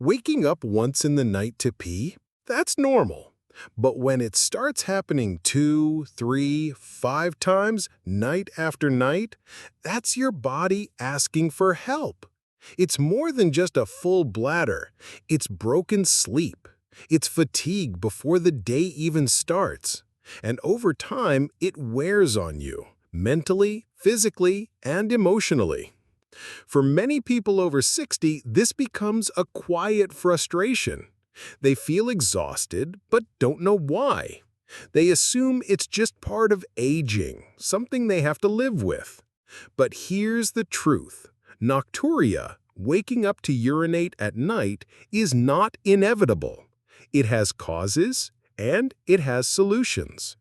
Waking up once in the night to pee? That's normal. But when it starts happening 2, 3, 5 times, night after night, that's your body asking for help. It's more than just a full bladder. It's broken sleep. It's fatigue before the day even starts. And over time, it wears on you, mentally, physically, and emotionally. For many people over 60, this becomes a quiet frustration. They feel exhausted, but don't know why. They assume it's just part of aging, something they have to live with. But here's the truth. Nocturia, waking up to urinate at night, is not inevitable. It has causes, and it has solutions.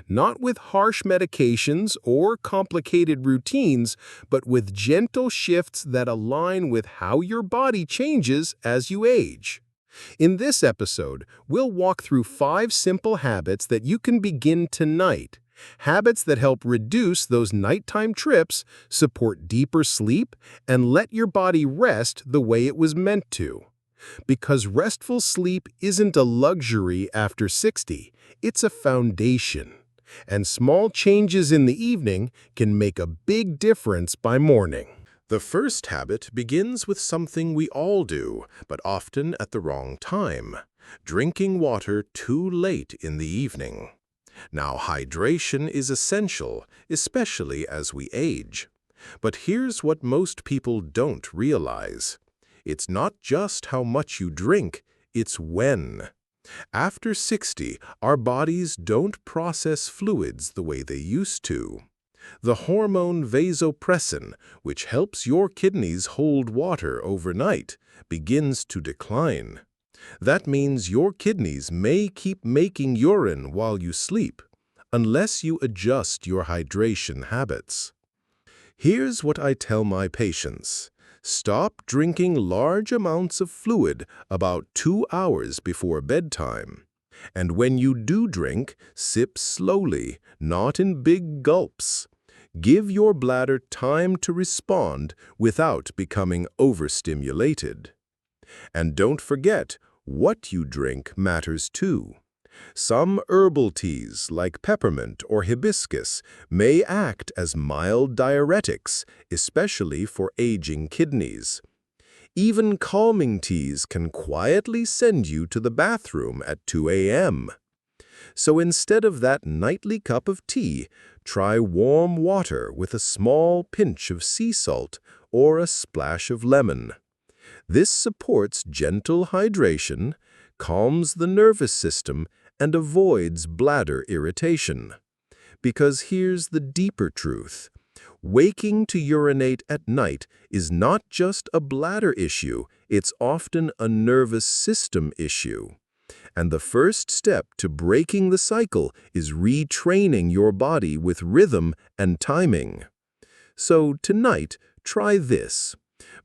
Not with harsh medications or complicated routines, but with gentle shifts that align with how your body changes as you age. In this episode, we'll walk through 5 simple habits that you can begin tonight. Habits that help reduce those nighttime trips, support deeper sleep, and let your body rest the way it was meant to. Because restful sleep isn't a luxury after 60, it's a foundation. And small changes in the evening can make a big difference by morning. The first habit begins with something we all do, but often at the wrong time: drinking water too late in the evening. Now, hydration is essential, especially as we age. But here's what most people don't realize. It's not just how much you drink, it's when. After 60, our bodies don't process fluids the way they used to. The hormone vasopressin, which helps your kidneys hold water overnight, begins to decline. That means your kidneys may keep making urine while you sleep, unless you adjust your hydration habits. Here's what I tell my patients. Stop drinking large amounts of fluid about 2 hours before bedtime. And when you do drink, sip slowly, not in big gulps. Give your bladder time to respond without becoming overstimulated. And don't forget, what you drink matters too. Some herbal teas, like peppermint or hibiscus, may act as mild diuretics, especially for aging kidneys. Even calming teas can quietly send you to the bathroom at 2 a.m. So instead of that nightly cup of tea, try warm water with a small pinch of sea salt or a splash of lemon. This supports gentle hydration, calms the nervous system, and avoids bladder irritation. Because here's the deeper truth. Waking to urinate at night is not just a bladder issue, it's often a nervous system issue. And the first step to breaking the cycle is retraining your body with rhythm and timing. So tonight, try this.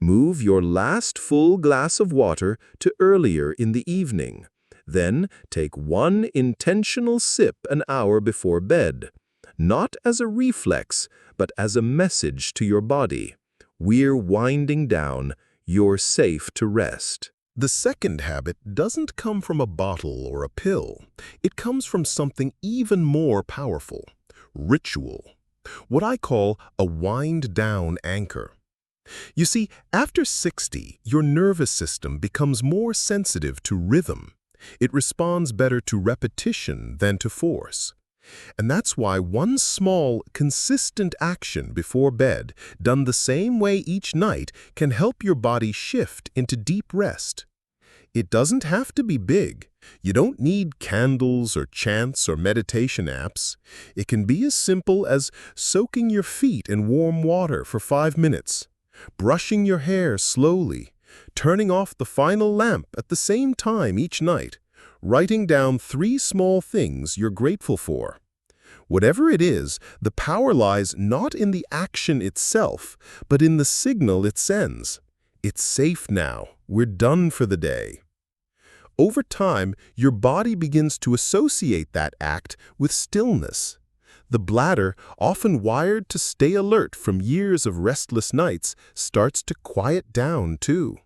Move your last full glass of water to earlier in the evening. Then take 1 intentional sip an hour before bed. Not as a reflex, but as a message to your body. We're winding down. You're safe to rest. The second habit doesn't come from a bottle or a pill. It comes from something even more powerful: ritual. What I call a wind-down anchor. You see, after 60, your nervous system becomes more sensitive to rhythm. It responds better to repetition than to force. And that's why one small, consistent action before bed, done the same way each night, can help your body shift into deep rest. It doesn't have to be big. You don't need candles or chants or meditation apps. It can be as simple as soaking your feet in warm water for 5 minutes, brushing your hair slowly, turning off the final lamp at the same time each night, writing down 3 small things you're grateful for. Whatever it is, the power lies not in the action itself, but in the signal it sends. It's safe now. We're done for the day. Over time, your body begins to associate that act with stillness. The bladder, often wired to stay alert from years of restless nights, starts to quiet down too.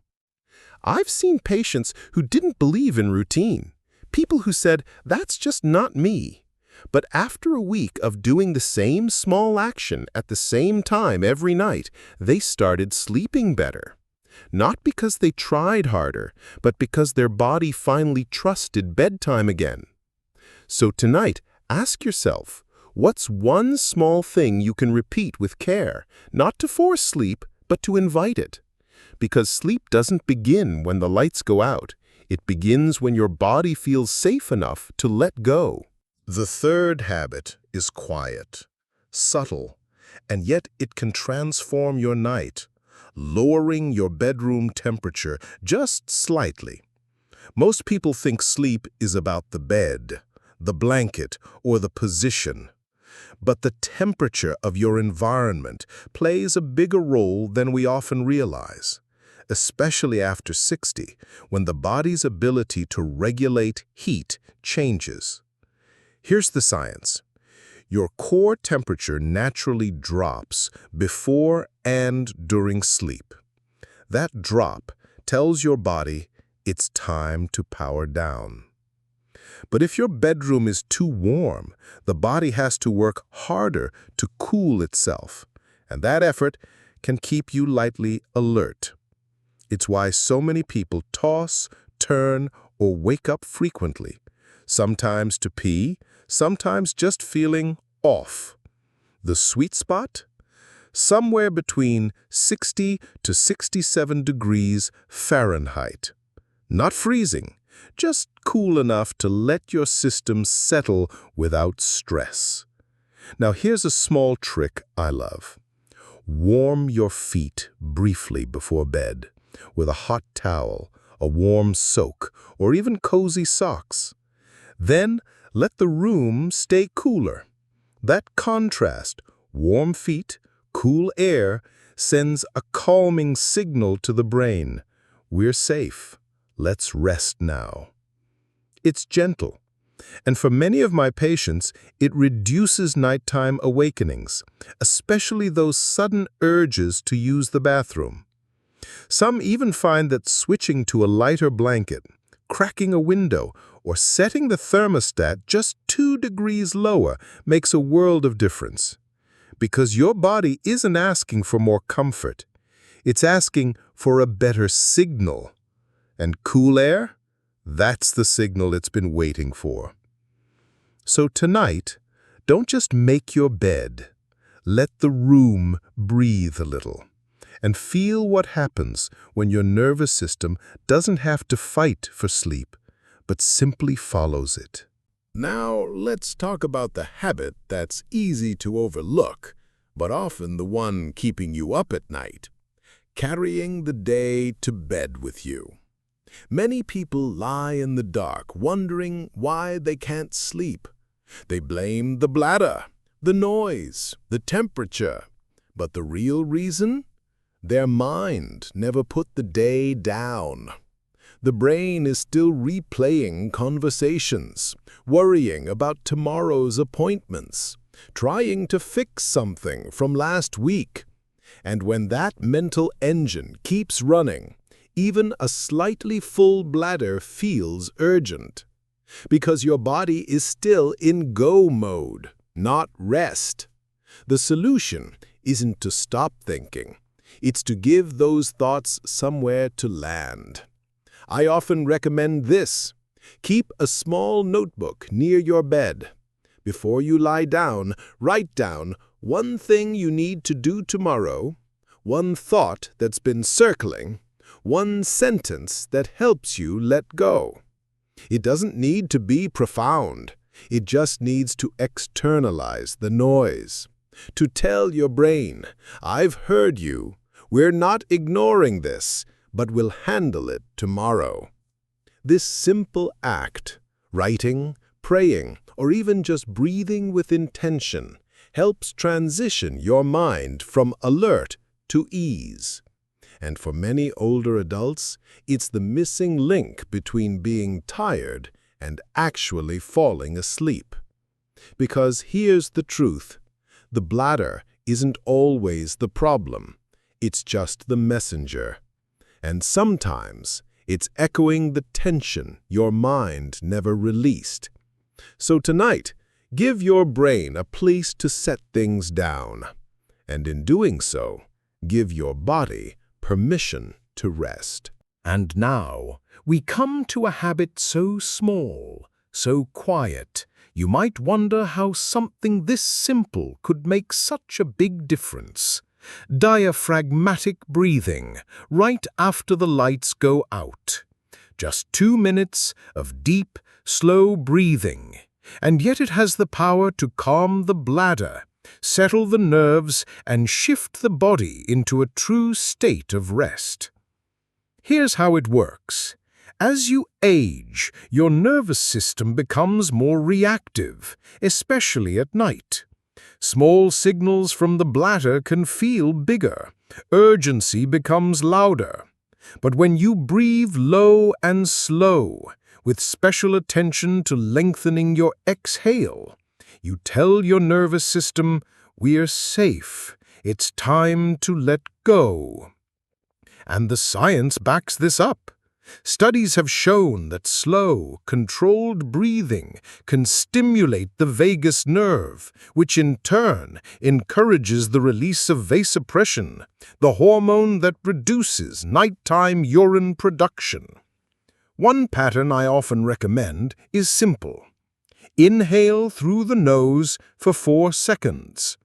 I've seen patients who didn't believe in routine, people who said, "That's just not me." But after a week of doing the same small action at the same time every night, they started sleeping better. Not because they tried harder, but because their body finally trusted bedtime again. So tonight, ask yourself, what's one small thing you can repeat with care, not to force sleep, but to invite it? Because sleep doesn't begin when the lights go out. It begins when your body feels safe enough to let go. The third habit is quiet, subtle, and yet it can transform your night, lowering your bedroom temperature just slightly. Most people think sleep is about the bed, the blanket, or the position. But the temperature of your environment plays a bigger role than we often realize, especially after 60, when the body's ability to regulate heat changes. Here's the science. Your core temperature naturally drops before and during sleep. That drop tells your body it's time to power down. But if your bedroom is too warm, the body has to work harder to cool itself, and that effort can keep you lightly alert. It's why so many people toss, turn, or wake up frequently, sometimes to pee, sometimes just feeling off. The sweet spot? Somewhere between 60 to 67 degrees Fahrenheit. Not freezing, just cool enough to let your system settle without stress. Now here's a small trick I love. Warm your feet briefly before bed with a hot towel, a warm soak, or even cozy socks. Then let the room stay cooler. That contrast, warm feet, cool air, sends a calming signal to the brain. We're safe. Let's rest now. It's gentle, and for many of my patients, it reduces nighttime awakenings, especially those sudden urges to use the bathroom. Some even find that switching to a lighter blanket, cracking a window, or setting the thermostat just 2 degrees lower makes a world of difference. Because your body isn't asking for more comfort. It's asking for a better signal. And cool air? That's the signal it's been waiting for. So tonight, don't just make your bed. Let the room breathe a little. And feel what happens when your nervous system doesn't have to fight for sleep, but simply follows it. Now, let's talk about the habit that's easy to overlook, but often the one keeping you up at night. Carrying the day to bed with you. Many people lie in the dark, wondering why they can't sleep. They blame the bladder, the noise, the temperature. But the real reason? Their mind never put the day down. The brain is still replaying conversations, worrying about tomorrow's appointments, trying to fix something from last week. And when that mental engine keeps running, even a slightly full bladder feels urgent. Because your body is still in go mode, not rest. The solution isn't to stop thinking. It's to give those thoughts somewhere to land. I often recommend this. Keep a small notebook near your bed. Before you lie down, write down one thing you need to do tomorrow, one thought that's been circling, one sentence that helps you let go. It doesn't need to be profound. It just needs to externalize the noise. To tell your brain, I've heard you. We're not ignoring this, but we'll handle it tomorrow. This simple act, writing, praying, or even just breathing with intention, helps transition your mind from alert to ease. And for many older adults, it's the missing link between being tired and actually falling asleep. Because here's the truth. The bladder isn't always the problem. It's just the messenger. And sometimes It's echoing the tension your mind never released. So tonight, give your brain a place to set things down. And in doing so, give your body permission to rest. And now, we come to a habit so small, so quiet, you might wonder how something this simple could make such a big difference. Diaphragmatic breathing, right after the lights go out. Just 2 minutes of deep, slow breathing, and yet it has the power to calm the bladder, settle the nerves, and shift the body into a true state of rest. Here's how it works. As you age, your nervous system becomes more reactive, especially at night. Small signals from the bladder can feel bigger. Urgency becomes louder. But when you breathe low and slow, with special attention to lengthening your exhale, you tell your nervous system, "We're safe. It's time to let go." And the science backs this up. Studies have shown that slow, controlled breathing can stimulate the vagus nerve, which in turn encourages the release of vasopressin, the hormone that reduces nighttime urine production. One pattern I often recommend is simple. Inhale through the nose for 4 seconds.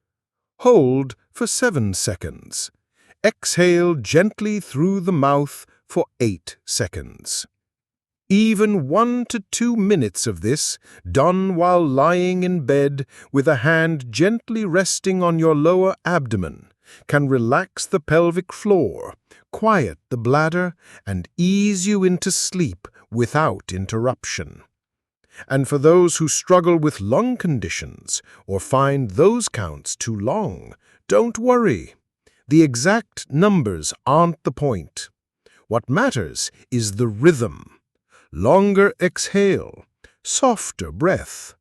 Hold for 7 seconds. Exhale gently through the mouth for 8 seconds. Even 1 to 2 minutes of this, done while lying in bed with a hand gently resting on your lower abdomen, can relax the pelvic floor, quiet the bladder, and ease you into sleep without interruption. And for those who struggle with lung conditions or find those counts too long, don't worry. The exact numbers aren't the point. What matters is the rhythm. Longer exhale, softer breath,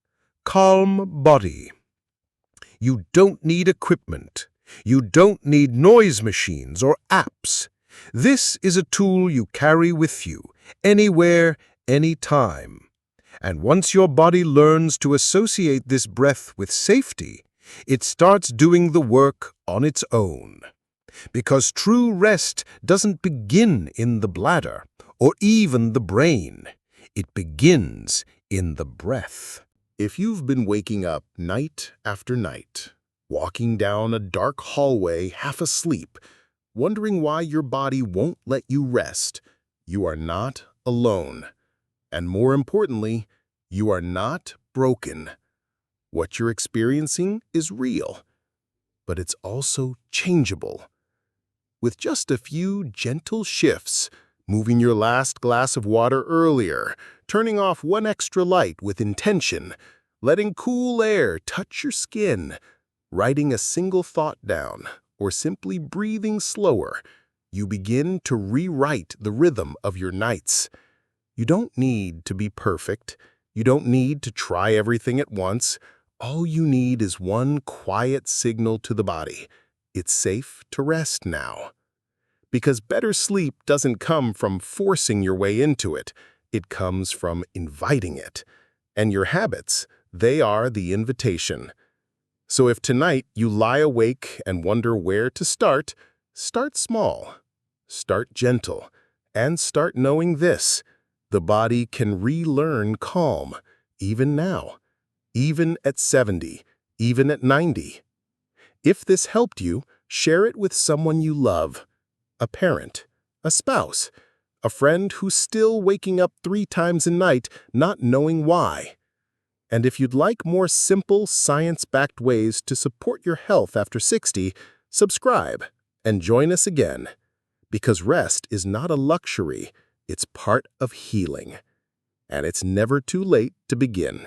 calm body. You don't need equipment. You don't need noise machines or apps. This is a tool you carry with you, anywhere, anytime. And once your body learns to associate this breath with safety, it starts doing the work on its own. Because true rest doesn't begin in the bladder or even the brain. It begins in the breath. If you've been waking up night after night, walking down a dark hallway half asleep, wondering why your body won't let you rest, you are not alone. And more importantly, you are not broken. What you're experiencing is real, but it's also changeable. With just a few gentle shifts, moving your last glass of water earlier, turning off one extra light with intention, letting cool air touch your skin, writing a single thought down, or simply breathing slower, you begin to rewrite the rhythm of your nights. You don't need to be perfect. You don't need to try everything at once. All you need is one quiet signal to the body. It's safe to rest now. Because better sleep doesn't come from forcing your way into it. It comes from inviting it. And your habits, they are the invitation. So if tonight you lie awake and wonder where to start small, start gentle, and start knowing this: the body can relearn calm, even now, even at 70, even at 90. If this helped you, share it with someone you love, a parent, a spouse, a friend who's still waking up 3 times a night not knowing why. And if you'd like more simple, science-backed ways to support your health after 60, subscribe and join us again. Because rest is not a luxury, it's part of healing. And it's never too late to begin.